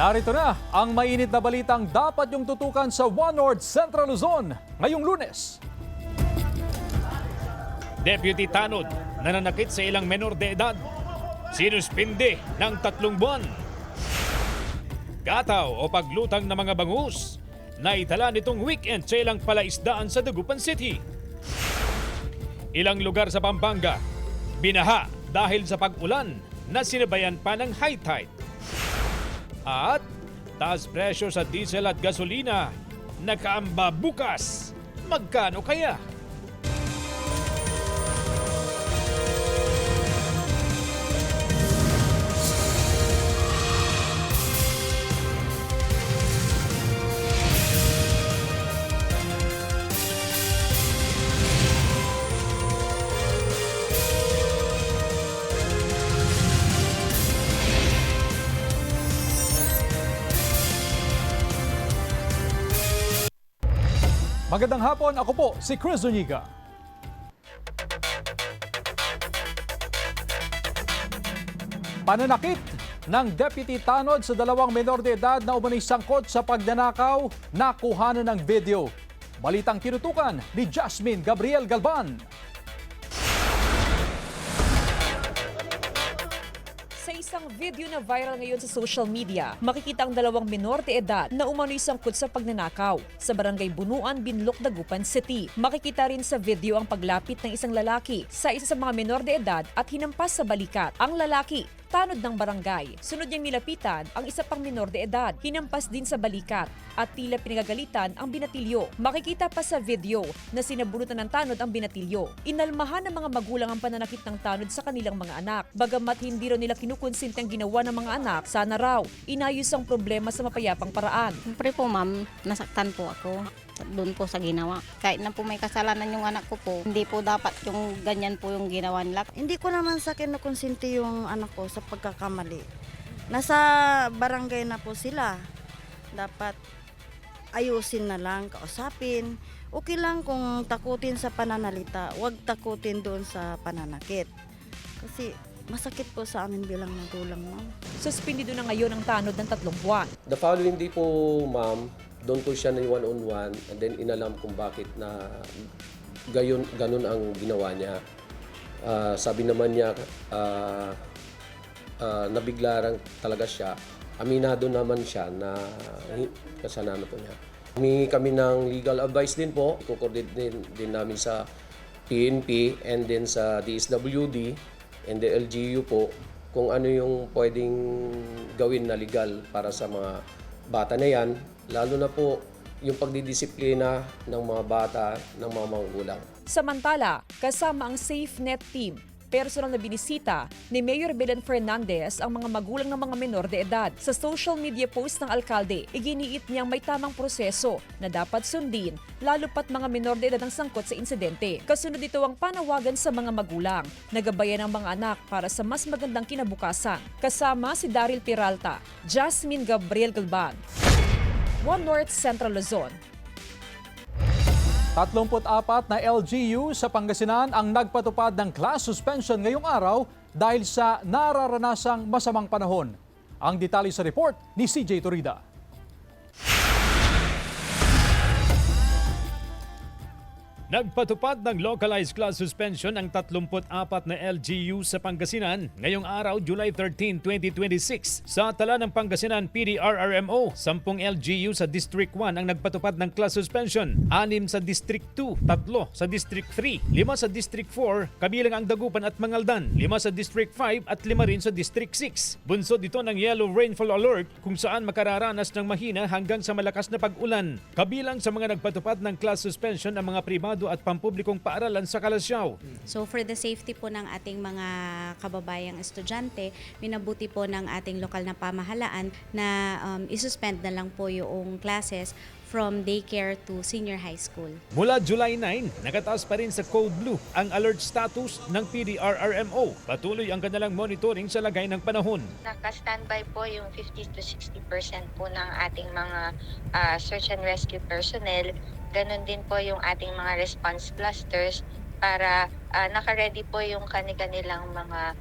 Narito na ang mainit na balitang dapat yung tutukan sa One North Central Luzon ngayong Lunes. Deputy Tanod nananakit sa ilang menor de edad. Sinuspinde ng 3 buwan. Gataw o paglutang ng mga bangus. Naitala nitong weekend sa ilang palaisdaan sa Dagupan City. Ilang lugar sa Pampanga, binaha dahil sa pag-ulan na sinabayan pa ng high tide. At taas presyo sa diesel at gasolina, nakaamba bukas. Magkano kaya? Magandang hapon, ako po si Chris Zuniga. Pananakit ng Deputy Tanod sa 2 menor de edad na umano'y sangkot sa pagnanakaw, nakuhanan ng video. Balitang tinutukan ni Jasmine Gabriel Galban. Sa isang video na viral ngayon sa social media, makikita ang 2 menor de edad na umano'y sangkot sa pagnanakaw sa barangay Bunuan, Binloc, Dagupan City. Makikita rin sa video ang paglapit ng isang lalaki sa isa sa mga menor de edad at hinampas sa balikat. Ang lalaki, tanod ng barangay. Sunod niyang nilapitan ang isa pang menor de edad. Hinampas din sa balikat at tila pinagagalitan ang binatilyo. Makikita pa sa video na sinabunutan ng tanod ang binatilyo. Inalmahan ng mga magulang ang pananakit ng tanod sa kanilang mga anak. Bagamat hindi raw nila kinukonsinti ang ginawa ng mga anak, sana raw inayos ang problema sa mapayapang paraan. Siyempre po ma'am, nasaktan po ako doon po sa ginawa. Kahit na po may kasalanan yung anak ko po, hindi po dapat yung ganyan po yung ginawa nila. Hindi ko naman sa akin nakonsinti yung anak ko sa pagkakamali. Nasa barangay na po sila. Dapat ayusin na lang, kausapin. Okay lang kung takutin sa pananalita, huwag takutin doon sa pananakit. Kasi masakit po sa amin bilang magulang, ma'am. Suspindido na ngayon ang tanod ng 3 buwan. The following day po, ma'am, doon po siya na one-on-one and then inalam kung bakit na ganun ang ginawa niya. Sabi naman niya, nabiglarang talaga siya. Aminado naman siya na kasalanan po niya. Humingi kami ng legal advice din po. I-coordinate din namin sa PNP and then sa DSWD and the LGU po kung ano yung pwedeng gawin na legal para sa mga bata na yan, lalo na po yung pagdidisiplina ng mga bata, ng mga magulang. Samantala, kasama ang SafeNet team, personal na binisita ni Mayor Belen Fernandez ang mga magulang ng mga menor de edad. Sa social media post ng alkalde, iginiit niyang may tamang proseso na dapat sundin, lalo pat mga menor de edad ang sangkot sa insidente. Kasunod dito ang panawagan sa mga magulang, nagabayan ang mga anak para sa mas magandang kinabukasan. Kasama si Daryl Peralta, Jasmine Gabriel Galban, One North Central Luzon. 34 na LGU sa Pangasinan ang nagpatupad ng class suspension ngayong araw dahil sa nararanasang masamang panahon. Ang detalye sa report ni CJ Torida. Nagpatupad ng localized class suspension ang 34 na LGU sa Pangasinan ngayong araw, July 13, 2026. Sa tala ng Pangasinan PDRRMO, 10 LGU sa District 1 ang nagpatupad ng class suspension, 6 sa District 2, 3 sa District 3, 5 sa District 4, kabilang ang Dagupan at Mangaldan, 5 sa District 5 at 5 rin sa District 6. Bunsod ito ng yellow rainfall alert kung saan makararanas ng mahina hanggang sa malakas na pag-ulan. Kabilang sa mga nagpatupad ng class suspension ang mga pribado at pampublikong paaralan sa Kalasyaw. So for the safety po ng ating mga kababayang estudyante, minabuti po ng ating lokal na pamahalaan na isuspend na lang po yung classes from daycare to senior high school. Mula July 9, nakataas pa rin sa Code Blue ang alert status ng PDRRMO. Patuloy ang kanilang monitoring sa lagay ng panahon. Naka-standby po yung 50 to 60% po ng ating mga search and rescue personnel. Ganon din po yung ating mga response clusters para naka-ready po yung kanilang mga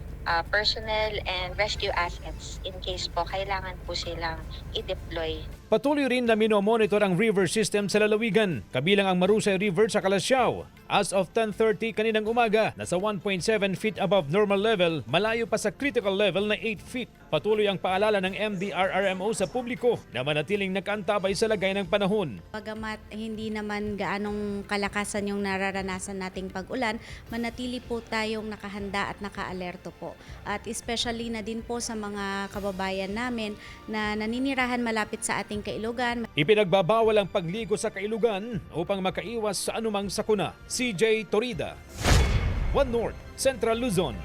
personnel and rescue assets in case po kailangan po silang i-deploy. Patuloy rin na minomonitor ang river system sa lalawigan, kabilang ang Marusay River sa Calasiao. As of 10:30 kaninang umaga, nasa 1.7 feet above normal level, malayo pa sa critical level na 8 feet. Patuloy ang paalala ng MDRRMO sa publiko na manatiling nakaantabay sa lagay ng panahon. Bagamat hindi naman gaanong kalakasan yung nararanasan nating pag-ulan, manatili po tayong nakahanda at nakaalerto po. At especially na din po sa mga kababayan namin na naninirahan malapit sa ating kailugan. Ipinagbabawal ang pagligo sa kailugan upang makaiwas sa anumang sakuna. CJ Torida, One North, Central Luzon.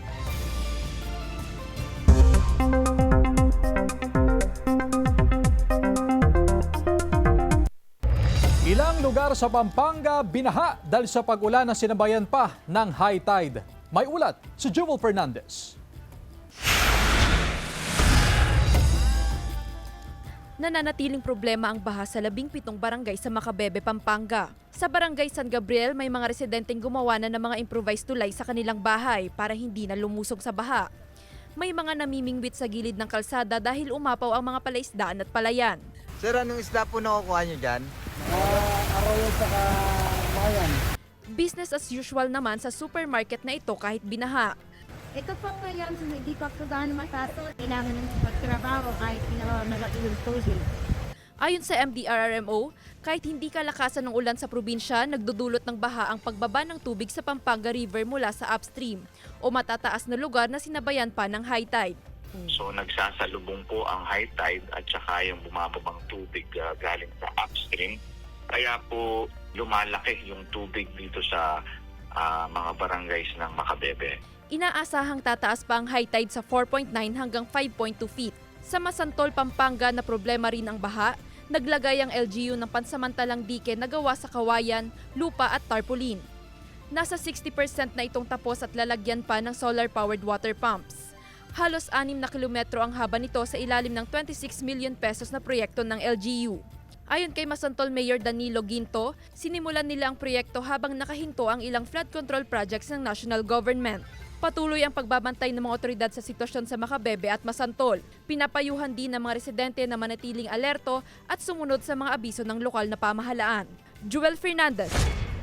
Ilang lugar sa Pampanga binaha dahil sa pag-ulan na sinabayan pa ng high tide. May ulat si Jewel Fernandez. Nananatiling problema ang baha sa 17 barangay sa Macabebe, Pampanga. Sa barangay San Gabriel, may mga residenteng gumawa na ng mga improvised tulay sa kanilang bahay para hindi na lumusog sa baha. May mga namimingwit sa gilid ng kalsada dahil umapaw ang mga palaisdaan at palayan. Sir, anong isda po nakukuha nyo dyan? Arroyo saka bayan. Business as usual naman sa supermarket na ito kahit binaha. Ito po ngayon, hindi pa ito gaano matato. Kailangan ng pagtrabaho kahit pinaka-malaki yung tubig. Ayon sa MDRRMO, kahit hindi kalakasan ng ulan sa probinsya, nagdudulot ng baha ang pagbaba ng tubig sa Pampanga River mula sa upstream o matataas na lugar na sinabayan pa ng high tide. So nagsasalubong po ang high tide at saka yung bumababang tubig galing sa upstream. Kaya po lumalaki yung tubig dito sa mga barangays ng Macabebe. Inaasahang tataas pa ang high tide sa 4.9 hanggang 5.2 feet. Sa Masantol, Pampanga na problema rin ang baha, naglagay ang LGU ng pansamantalang dike na gawa sa kawayan, lupa at tarpaulin. Nasa 60% na itong tapos at lalagyan pa ng solar-powered water pumps. Halos 6 na kilometro ang haba nito sa ilalim ng 26 million pesos na proyekto ng LGU. Ayon kay Masantol Mayor Danilo Ginto, sinimulan nila ang proyekto habang nakahinto ang ilang flood control projects ng national government. Patuloy ang pagbabantay ng mga otoridad sa sitwasyon sa Macabebe at Masantol. Pinapayuhan din ng mga residente na manatiling alerto at sumunod sa mga abiso ng lokal na pamahalaan. Jewel Fernandez,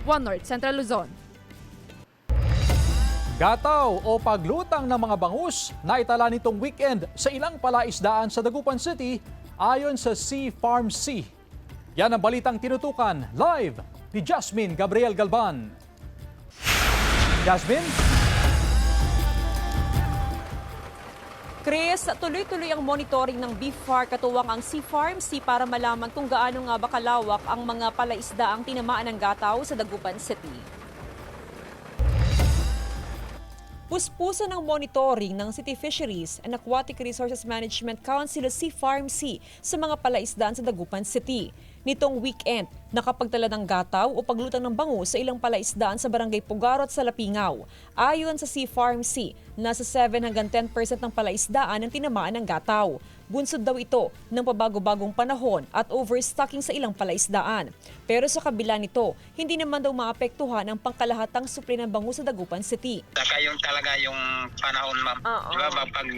One North, Central Luzon. Gataw o paglutang ng mga bangus na itala nitong weekend sa ilang palaisdaan sa Dagupan City ayon sa Sea Farm C. Yan ang balitang tinutukan live ni Jasmine Gabriel Galban. Jasmine? Chris, tuloy-tuloy ang monitoring ng BIFAR katuwang ang Sea Farm C para malaman kung gaano nga ba kalawak ang mga palaisdaang tinamaan ng gataw sa Dagupan City. Puspusan ng monitoring ng City Fisheries and Aquatic Resources Management Council o Sea Farm C sa mga palaisdaan sa Dagupan City. Nitong weekend, nakapagtala ng gataw o paglutang ng bangus sa ilang palaisdaan sa Barangay Pugarot sa Lapingaw. Ayon sa Sea Farm C, nasa 7 hanggang 10% ng palaisdaan ang tinamaan ng gataw. Bunsod daw ito ng pabago-bagong panahon at overstocking sa ilang palaisdaan. Pero sa kabila nito, hindi naman daw maapektuhan ang pangkalahatang supply ng bangus sa Dagupan City. Saka yung talaga yung panahon, ma'am. Diba pag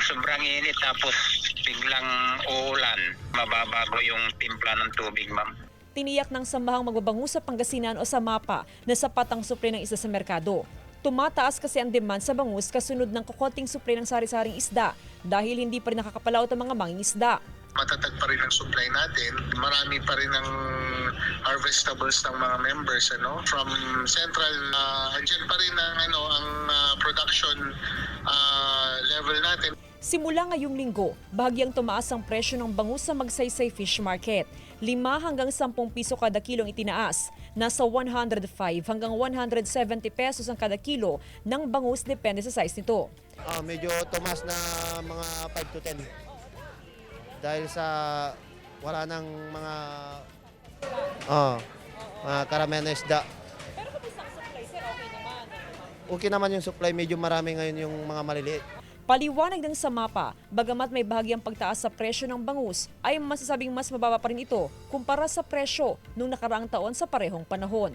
sobrang init tapos biglang uulan, mababago yung timpla ng tubig, ma'am. Tiniyak ng Samahang Magbabangus sa Pangasinan o SAMAPA na sapat ang supply ng isda sa merkado. Tumataas kasi ang demand sa bangus kasunod ng kukonting supply ng sari-saring isda dahil hindi pa rin nakakapalaot ang mga mangingisda. Matatag pa rin ang supply natin. Marami pa rin ang harvestables ng mga members, From central, andyan pa rin ang production level natin. Simula ngayong linggo, bahagyang tumaas ang presyo ng bangus sa Magsaysay Fish Market. 5 hanggang 10 piso kada kilong itinaas. Nasa 105 hanggang 170 pesos ang kada kilo ng bangus depende sa size nito. Medyo tumas na mga 5 to 10. Dahil sa wala nang mga karamihan na isda. Pero kung isang supply, sir, okay naman. Okay naman yung supply, medyo marami ngayon yung mga maliliit. Paliwanag ng SAMAPA, bagamat may bahagyang pagtaas sa presyo ng bangus, ay masasabing mas mababa pa rin ito kumpara sa presyo nung nakaraang taon sa parehong panahon.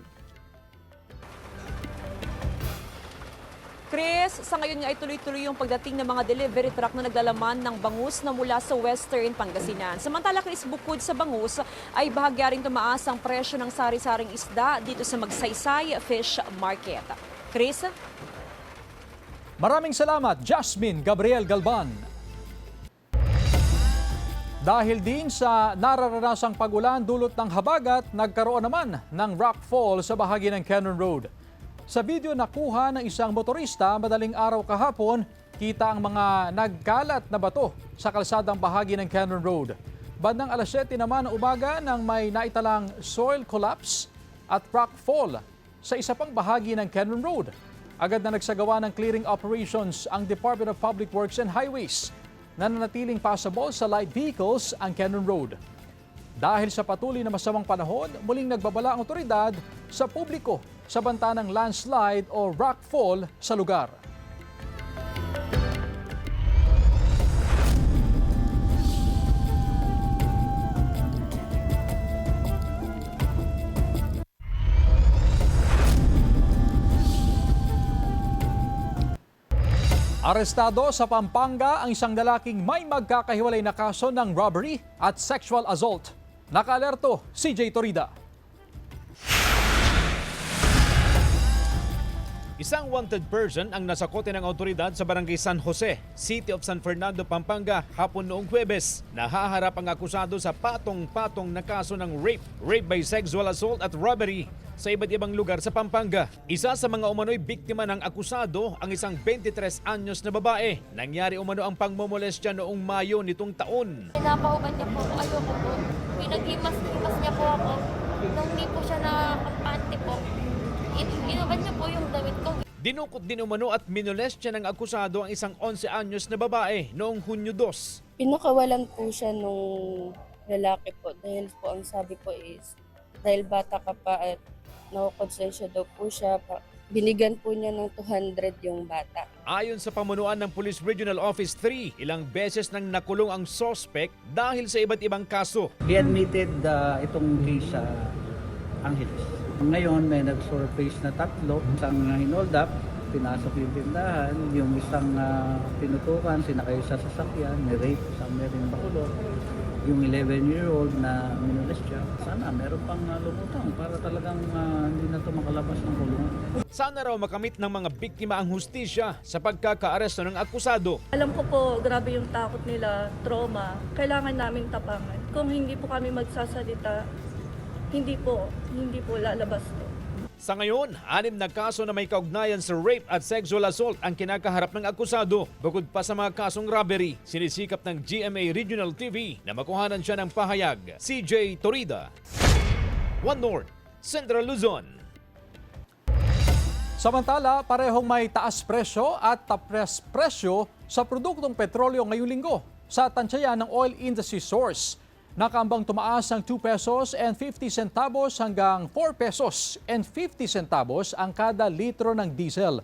Chris, sa ngayon nga ay tuloy-tuloy yung pagdating ng mga delivery truck na naglalaman ng bangus na mula sa Western Pangasinan. Samantala, Chris, bukod sa bangus, ay bahagya rin tumaas ang presyo ng sari-saring isda dito sa Magsaysay Fish Market. Chris? Maraming salamat, Jasmine Gabriel Galban. Dahil din sa nararanasang pag-ulan dulot ng habagat, nagkaroon naman ng rockfall sa bahagi ng Cannon Road. Sa video nakuha ng isang motorista madaling araw kahapon, kita ang mga nagkalat na bato sa kalsadang bahagi ng Cannon Road. Bandang alas 7 naman ng umaga nang may naitalang soil collapse at rockfall sa isa pang bahagi ng Cannon Road. Agad na nagsagawa ng clearing operations ang Department of Public Works and Highways. Nananatiling passable sa light vehicles ang Cannon Road. Dahil sa patuloy na masamang panahon, muling nagbabala ang otoridad sa publiko sa banta ng landslide o rockfall sa lugar. Arestado sa Pampanga ang isang lalaking may magkakahiwalay na kaso ng robbery at sexual assault. Nakaalerto, CJ Torida. Isang wanted person ang nasakote ng otoridad sa Barangay San Jose, City of San Fernando, Pampanga, hapon noong Huwebes. Nahaharap ang akusado sa patong-patong na kaso ng rape by sexual assault at robbery sa iba't ibang lugar sa Pampanga. Isa sa mga umano'y biktima ng akusado ang isang 23 anyos na babae. Nangyari umano ang pagmomolestya noong Mayo nitong taon. Pinapahuban niya po ako, ayoko po. Pinaghimas-himas niya po ako. Nung hindi po siya nakampante po, inubad niya po yung damit ko. Dinukot din umano at minolestya ng akusado ang isang 11 anyos na babae noong Hunyo 2. Pinakawalan po siya nung lalaki po dahil po ang sabi po is dahil bata ka pa at nakukonsensya daw po siya, binigyan po niya ng 200 yung bata. Ayon sa pamunuan ng Police Regional Office 3, ilang beses nang nakulong ang suspect dahil sa iba't ibang kaso. He admitted itong case sa Angeles. Ngayon may nag-surface na tatlo, isang hinold up, pinasok yung tindahan, yung isang pinutukan, sinakay sa sasakyan, may rape, isang meron bakulot, yung 11-year-old na minolestya. Sana meron pang lumutang para talagang hindi na ito makalabas ng kulungan. Sana raw makamit ng mga biktima ang hustisya sa pagkakaaresto ng akusado. Alam ko po, grabe yung takot nila, trauma. Kailangan naming tapangan. Kung hindi po kami magsasalita, hindi po lalabas to. Sa ngayon, 6 na kaso na may kaugnayan sa rape at sexual assault ang kinakaharap ng akusado. Bukod pa sa mga kasong robbery, sinisikap ng GMA Regional TV na makuhanan siya ng pahayag. CJ Torida, One North, Central Luzon. Samantala, parehong may taas presyo at tapres presyo sa produktong petrolyo ngayong linggo sa tansyahan ng oil industry source. Nakambang tumaas ng 2 pesos and 50 centavos hanggang 4 pesos and 50 centavos ang kada litro ng diesel.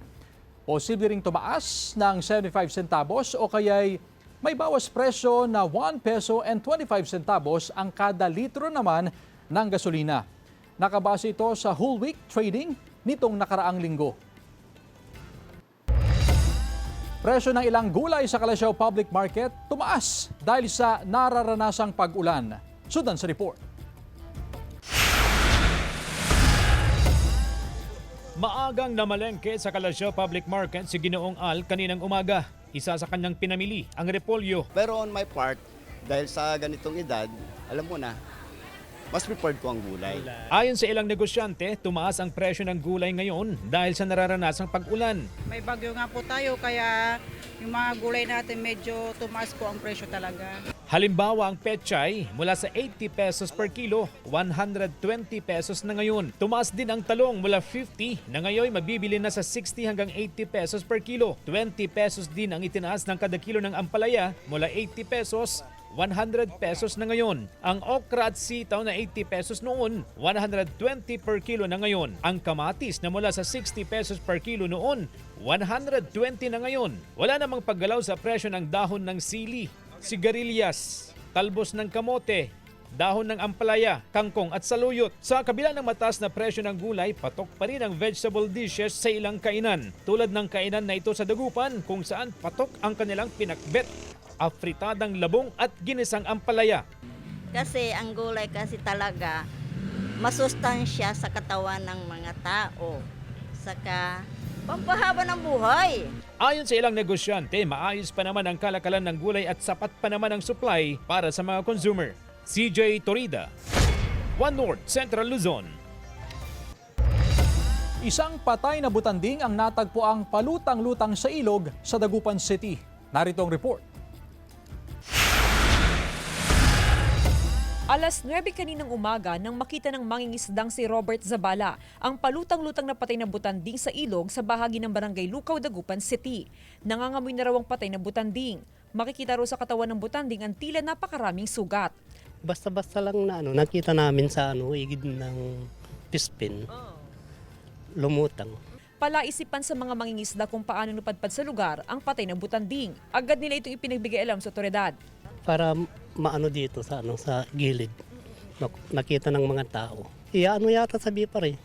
Posible ring tumaas ng 75 centavos o kaya'y may bawas presyo na 1 peso and 25 centavos ang kada litro naman ng gasolina. Nakabase ito sa whole week trading nitong nakaraang linggo. Presyo ng ilang gulay sa Calasiao Public Market tumaas dahil sa nararanasang pag-ulan. Sundan sa report. Maagang namalengke sa Calasiao Public Market si Ginoong Al kaninang umaga. Isa sa kanyang pinamili ang repolyo. Pero on my part, dahil sa ganitong edad, alam mo na, mas preferred ko ang gulay. Ayon sa ilang negosyante, tumaas ang presyo ng gulay ngayon dahil sa nararanasang pag-ulan. May bagyo nga po tayo kaya yung mga gulay natin medyo tumaas po ang presyo talaga. Halimbawa ang pechay mula sa 80 pesos per kilo, 120 pesos na ngayon. Tumaas din ang talong mula 50 na ngayon mabibili na sa 60 hanggang 80 pesos per kilo. 20 pesos din ang itinaas ng kada kilo ng ampalaya mula 80 pesos 100 pesos na ngayon. Ang okra at sitaw na 80 pesos noon, 120 per kilo na ngayon. Ang kamatis na mula sa 60 pesos per kilo noon, 120 na ngayon. Wala namang paggalaw sa presyo ng dahon ng sili, sigarilyas, talbos ng kamote, dahon ng ampalaya, kangkong at saluyot. Sa kabila ng mataas na presyo ng gulay, patok pa rin ang vegetable dishes sa ilang kainan. Tulad ng kainan na ito sa Dagupan kung saan patok ang kanilang pinakbet, afritadang labong at ginisang ampalaya. Kasi ang gulay kasi talaga masustansya sa katawan ng mga tao. Saka pampahaba ng buhay. Ayon sa ilang negosyante, maayos pa naman ang kalakalan ng gulay at sapat pa naman ang supply para sa mga consumer. CJ Torida, One North Central Luzon. Isang patay na butanding ang natagpuang palutang-lutang sa ilog sa Dagupan City. Narito ang report. Alas 9 kaninang umaga nang makita ng mangingisdang si Robert Zabala ang palutang-lutang na patay na butanding sa ilog sa bahagi ng Barangay Lucaw, Dagupan City. Nangangamoy na raw ang patay na butanding. Makikita raw sa katawan ng butanding ang tila napakaraming sugat. Basta-basta lang na nakita namin sa higid ng pispin. Lumutang. Palaisipan sa mga mangingisda kung paano napadpad sa lugar ang patay na butanding. Agad nila itong ipinagbigay alam sa otoridad. Para maano dito sa sa gilid. Nakita ng mga tao. Yata sa BIPAR eh.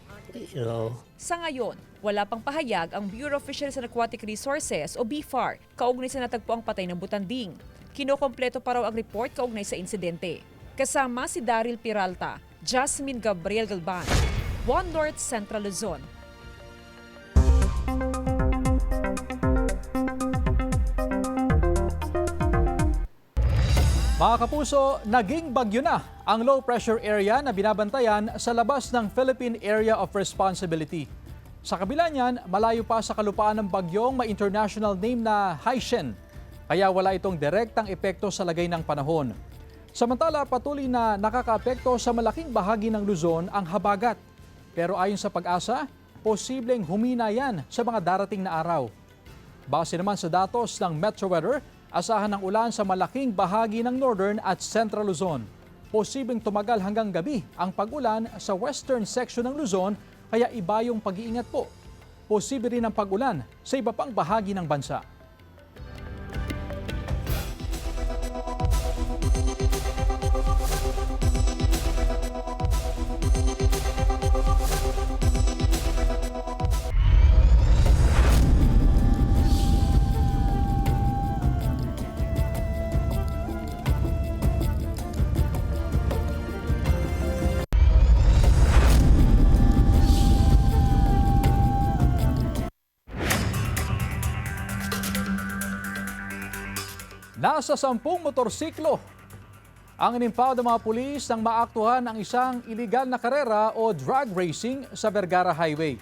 Sa ngayon, wala pang pahayag ang Bureau of Fisheries and Aquatic Resources o BFAR kaugnay sa natagpo ang patay na butanding. Kinokompleto pa raw ang report kaugnay sa insidente. Kasama si Daryl Peralta, Jasmine Gabriel Galban, One North Central Luzon. Mga kapuso, naging bagyo na ang low pressure area na binabantayan sa labas ng Philippine Area of Responsibility. Sa kabila niyan, malayo pa sa kalupaan ng bagyong may international name na Haishen, kaya wala itong direktang epekto sa lagay ng panahon. Samantala, patuloy na nakakaapekto sa malaking bahagi ng Luzon ang habagat. Pero ayon sa Pag-asa, posibleng humina yan sa mga darating na araw. Base naman sa datos ng Metro Weather, asahan ng ulan sa malaking bahagi ng Northern at Central Luzon. Posibleng tumagal hanggang gabi ang pag-ulan sa western section ng Luzon, kaya iba yung pag-iingat po. Posible rin ang pag-ulan sa iba pang bahagi ng bansa. Nasa 10 motorsiklo ang inimpound ng mga pulis nang maaktuhan ang isang iligal na karera o drag racing sa Vergara Highway.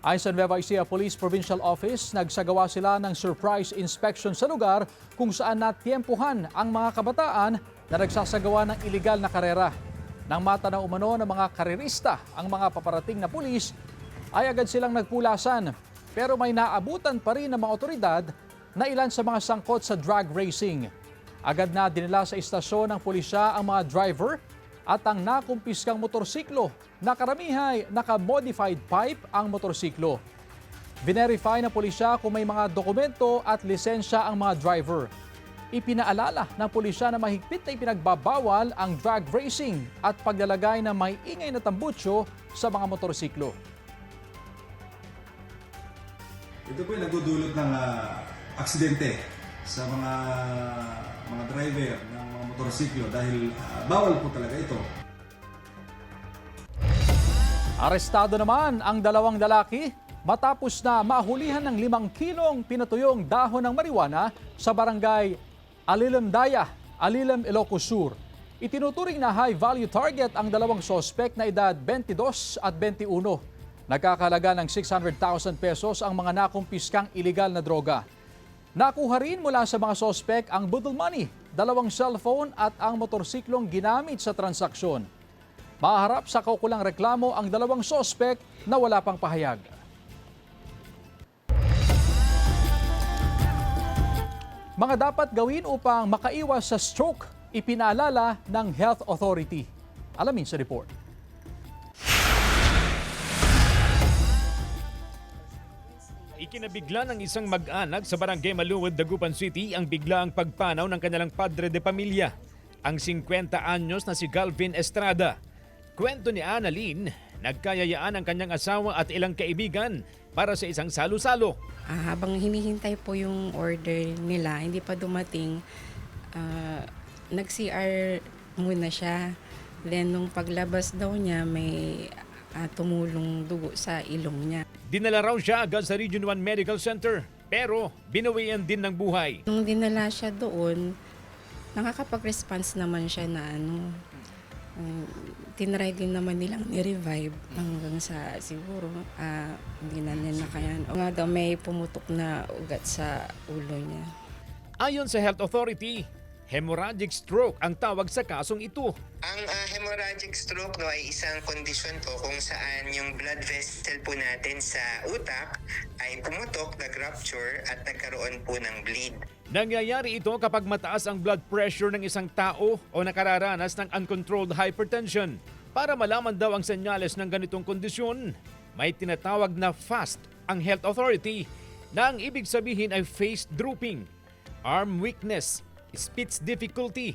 Ayon sa Nueva Ecija Police Provincial Office, nagsagawa sila ng surprise inspection sa lugar kung saan natyempuhan ang mga kabataan na nagsasagawa ng iligal na karera. Nang matanaw umano ng mga karerista ang mga paparating na pulis, ay agad silang nagpulasan. Pero may naabutan pa rin ng mga otoridad na ilan sa mga sangkot sa drag racing. Agad na dinala sa istasyon ng pulisya ang mga driver at ang nakumpiskang motorsiklo na karamihay naka-modified pipe ang motorsiklo. Verify ng pulisya kung may mga dokumento at lisensya ang mga driver. Ipinaalala ng pulisya na mahigpit na ipinagbabawal ang drag racing at paglalagay ng may ingay na tambutsyo sa mga motorsiklo. Ito po yung nagdudulot ng aksidente sa mga driver ng mga motorsiklo dahil bawal po talaga ito. Arestado naman ang dalawang lalaki matapos na mahulihan ng 5 kilong pinatuyong dahon ng marijuana sa barangay Alilam Daya, Alilam, Ilocos Sur. Itinuturing na high-value target ang dalawang sospek na edad 22 at 21. Nagkakalaga ng 600,000 pesos ang mga nakumpiskang iligal na droga. Nakuha rin mula sa mga sospek ang budol money, 2 cellphone at ang motorsiklong ginamit sa transaksyon. Maharap sa kaukulang reklamo ang 2 sospek na wala pang pahayag. Mga dapat gawin upang makaiwas sa stroke, ipinaalala ng Health Authority. Alamin sa report. Ikinabigla ng isang mag-anak sa Barangay Maluwod, Dagupan City ang biglaang pagpanaw ng kanilang padre de pamilya. ang 50 anyos na si Galvin Estrada. Kwento ni Annalyn, nagkayayaan ang kanyang asawa at ilang kaibigan para sa isang salo-salo. Habang hinihintay po yung order nila, hindi pa dumating, nag-CR muna siya. Then nung paglabas daw niya, may tumulong dugo sa ilong niya. Dinala raw siya agad sa Region 1 Medical Center, pero binawian din ng buhay. Nung dinala siya doon, nakakapag-response naman siya na tinry din naman nilang ni-revive hanggang sa siguro hindi na niya nakayan. O nga daw may pumutok na ugat sa ulo niya. Ayon sa Health Authority, hemorrhagic stroke ang tawag sa kasong ito. Ang hemorrhagic stroke ay isang kondisyon po kung saan yung blood vessel po natin sa utak ay pumutok, nag-rupture at nagkaroon po ng bleed. Nangyayari ito kapag mataas ang blood pressure ng isang tao o nakararanas ng uncontrolled hypertension. Para malaman daw ang senyales ng ganitong kondisyon, may tinatawag na FAST ang Health Authority na ang ibig sabihin ay face drooping, arm weakness, speech difficulty,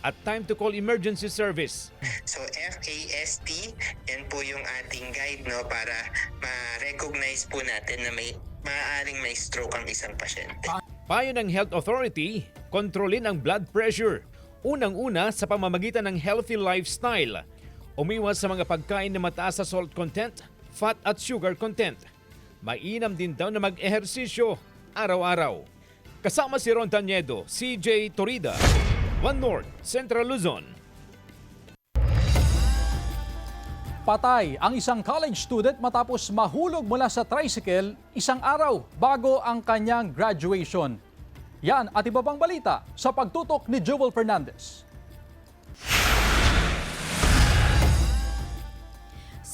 at time to call emergency service. So FAST, yan po yung ating guide para ma-recognize po natin na maaaring may stroke ang isang pasyente. Payo ng Health Authority, kontrolin ang blood pressure. Unang-una sa pamamagitan ng healthy lifestyle. Umiwas sa mga pagkain na mataas sa salt content, fat at sugar content. Mainam din daw na mag-ehersisyo araw-araw. Kasama si Ron Taniedo, CJ Torida, One North, Central Luzon. Patay ang isang college student matapos mahulog mula sa tricycle isang araw bago ang kanyang graduation. Yan at iba pang balita sa pagtutok ni Joel Fernandez.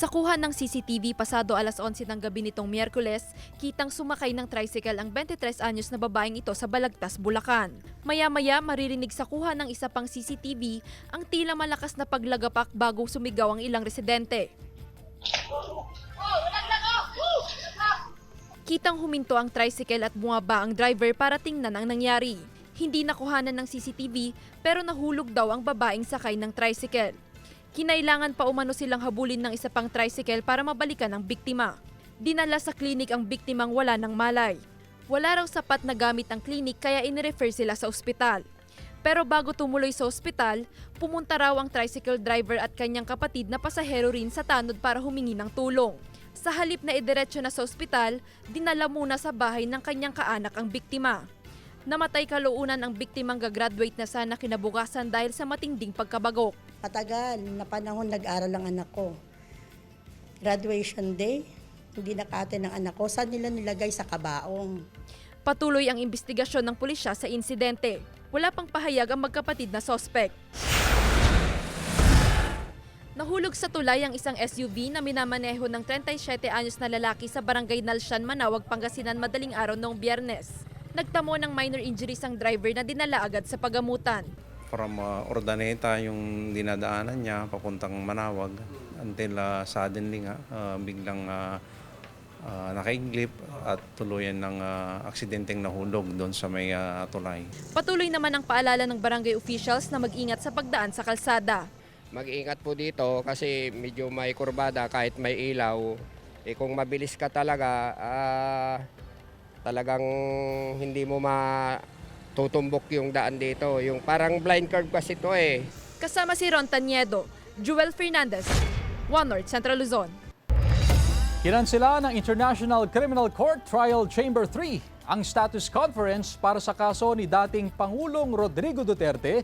Sa kuha ng CCTV pasado alas 11 ng gabi nitong Miyerkules, kitang sumakay ng tricycle ang 23 anyos na babaeng ito sa Balagtas, Bulacan. Maya-maya maririnig sa kuha ng isa pang CCTV ang tila malakas na paglagapak bago sumigaw ang ilang residente. Kitang huminto ang tricycle at bumaba ang driver para tingnan ang nangyari. Hindi nakuhanan ng CCTV pero nahulog daw ang babaeng sakay ng tricycle. Kinailangan pa umano silang habulin ng isa pang tricycle para mabalikan ang biktima. Dinala sa klinik ang biktimang wala ng malay. Wala raw sapat na gamit ang klinik kaya inirefer sila sa ospital. Pero bago tumuloy sa ospital, pumunta raw ang tricycle driver at kanyang kapatid na pasahero rin sa tanod para humingi ng tulong. Sa halip na idiretso na sa ospital, dinala muna sa bahay ng kanyang kaanak ang biktima. Namatay kalaunan ang biktimang gagraduate na sana kinabukasan dahil sa matinding pagkabagok. Matagal na panahon nag-aral ang anak ko. Graduation day, hindi nakate ng anak ko. Saan nila nilagay sa kabaong? Patuloy ang investigasyon ng pulisya sa insidente. Wala pang pahayag ang magkapatid na sospek. Nahulog sa tulay ang isang SUV na minamaneho ng 37 anyos na lalaki sa barangay Nalsyan, Manawag, Pangasinan madaling araw noong Biyernes. Nagtamo ng minor injuries ang driver na dinala agad sa pagamutan. From Urdaneta yung dinadaanan niya papuntang Manawag until suddenly biglang nakaiglip at tuluyan ng aksidenteng nahulog doon sa may tulay. Patuloy naman ang paalala ng barangay officials na mag-ingat sa pagdaan sa kalsada. Mag-ingat po dito kasi medyo may kurbada kahit may ilaw. Kung mabilis ka talaga, talagang hindi mo matutumbok yung daan dito. Yung parang blind curve kasi ito eh. Kasama si Ron Taniedo, Joel Fernandez, One North, Central Luzon. Kinansela ng International Criminal Court Trial Chamber 3 ang status conference para sa kaso ni dating Pangulong Rodrigo Duterte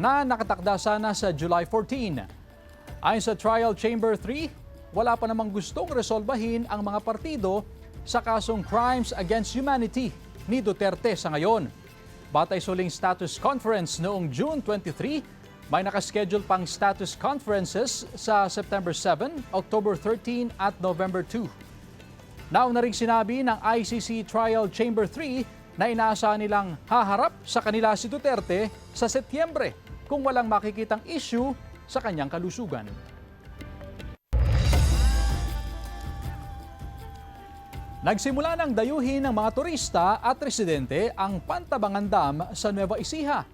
na nakatakda sana sa July 14. Ayon sa Trial Chamber 3, wala pa namang gustong resolbahin ang mga partido sa kasong Crimes Against Humanity ni Duterte sa ngayon. Batay sa huling status conference noong June 23, may nakaschedule pang status conferences sa September 7, October 13 at November 2. Nauna ring sinabi ng ICC Trial Chamber 3 na inaasahan nilang haharap sa kanila si Duterte sa Setyembre kung walang makikitang issue sa kanyang kalusugan. Nagsimula ng dayuhin ng mga turista at residente ang Pantabangan Dam sa Nueva Ecija.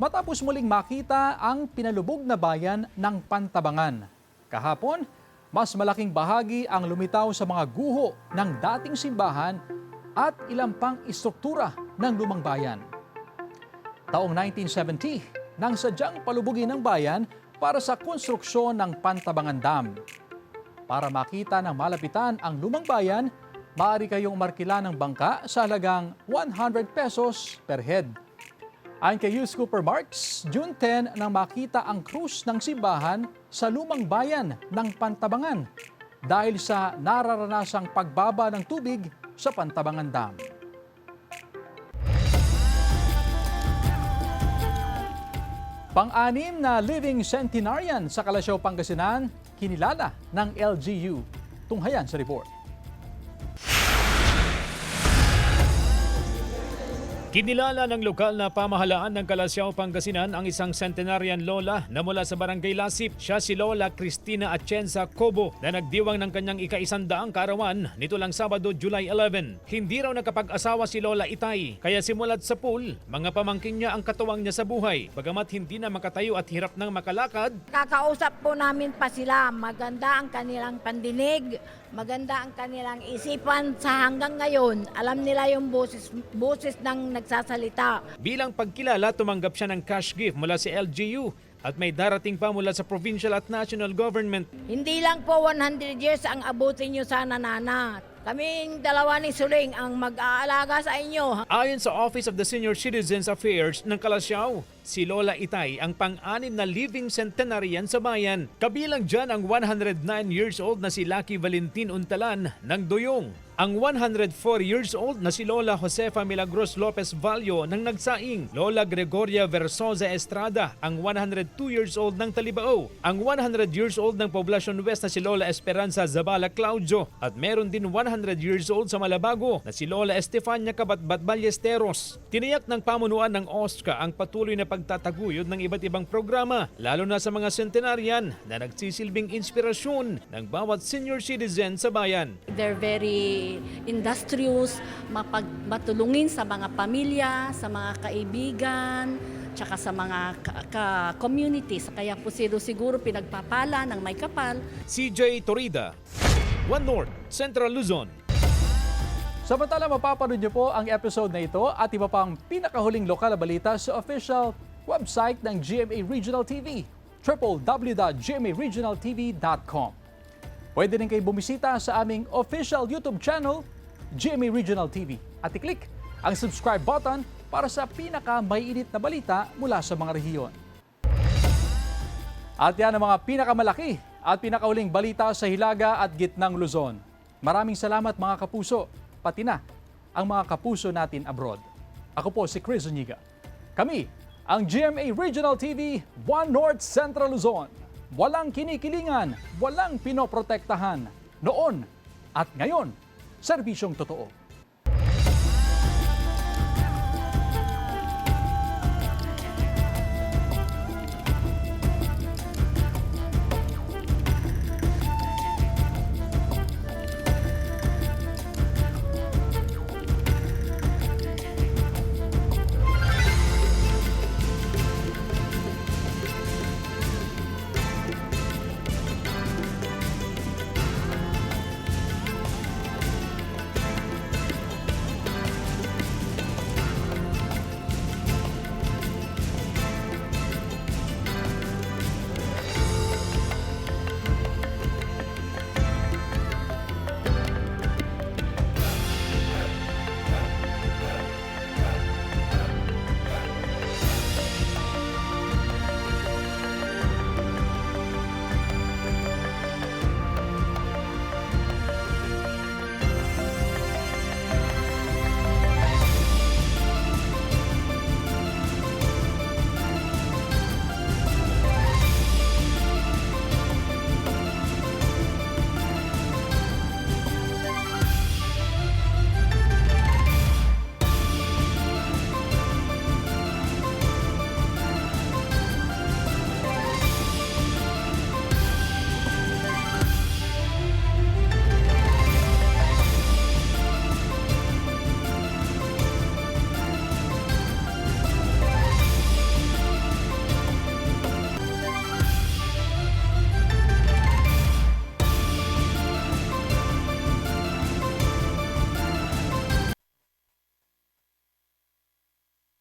matapos muling makita ang pinalubog na bayan ng Pantabangan. Kahapon, mas malaking bahagi ang lumitaw sa mga guho ng dating simbahan at ilang pang istruktura ng lumang bayan. Taong 1970, nang sadyang palubugin ng bayan para sa konstruksyon ng Pantabangan Dam. Para makita ng malapitan ang lumang bayan, maaari kayong markila ng bangka sa halagang 100 pesos per head. Ayon kay Yus Cooper Marks, June 10 nang makita ang krus ng simbahan sa lumang bayan ng Pantabangan dahil sa nararanasang pagbaba ng tubig sa Pantabangan Dam. Pang-anim na living centenarian sa Calasiao, Pangasinan, kinilala ng LGU. Tunghayan sa report. Kinilala ng lokal na pamahalaan ng Calasiao, Pangasinan ang isang centenarian lola na mula sa Barangay Lasip. Siya si Lola Cristina Atienza Cobo na nagdiwang ng kanyang ika-100 kaarawan nito lang Sabado, July 11. Hindi raw nakapag-asawa si Lola Itay, kaya simulat sa pool, mga pamangkin niya ang katuwang niya sa buhay. Bagamat hindi na makatayo at hirap nang makalakad, kakausap po namin pa sila. Maganda ang kanilang pandinig, maganda ang kanilang isipan sa hanggang ngayon. Alam nila yung boses ng nagsasalita. Bilang pagkilala, tumanggap siya ng cash gift mula sa LGU at may darating pa mula sa provincial at national government. Hindi lang po 100 years ang abutin nyo sana, Nana. Kaming dalawa ni Suling ang mag-aalaga sa inyo. Ayon sa Office of the Senior Citizens Affairs ng Calasiao, si Lola Itay ang pang-anim na living centenarian sa bayan. Kabilang dyan ang 109 years old na si Lucky Valentin Untalan ng Duyong. Ang 104 years old na si Lola Josefa Milagros Lopez Vallo ng Nagsaing, Lola Gregoria Versosa Estrada, ang 102 years old ng Talibao, ang 100 years old ng Poblacion West na si Lola Esperanza Zabala Claudio, at meron din 100 years old sa Malabago na si Lola Estefania Cabatbat Ballesteros. Tiniyak ng pamunuan ng OSCA ang patuloy na pagtataguyod ng iba't ibang programa, lalo na sa mga centenarian na nagsisilbing inspirasyon ng bawat senior citizen sa bayan. They're very industrious, matulungin sa mga pamilya, sa mga kaibigan, tsaka sa mga communities. Kaya po siguro pinagpapala ng may kapal. CJ Torida, One North, Central Luzon. Samantala, mapapanood niyo po ang episode na ito at iba pang pinakahuling lokal na balita sa official website ng GMA Regional TV, www.gmaregionaltv.com. Pwede rin kayo bumisita sa aming official YouTube channel, GMA Regional TV, at i-click ang subscribe button para sa pinaka-maiinit na balita mula sa mga rehiyon. At yan ang mga pinakamalaki at pinakahuling balita sa Hilaga at Gitnang Luzon. Maraming salamat mga kapuso, pati na ang mga kapuso natin abroad. Ako po si Chris Zuniga. Kami ang GMA Regional TV, One North Central Luzon. Walang kinikilingan, walang pinoprotektahan. Noon at ngayon, serbisyong totoo.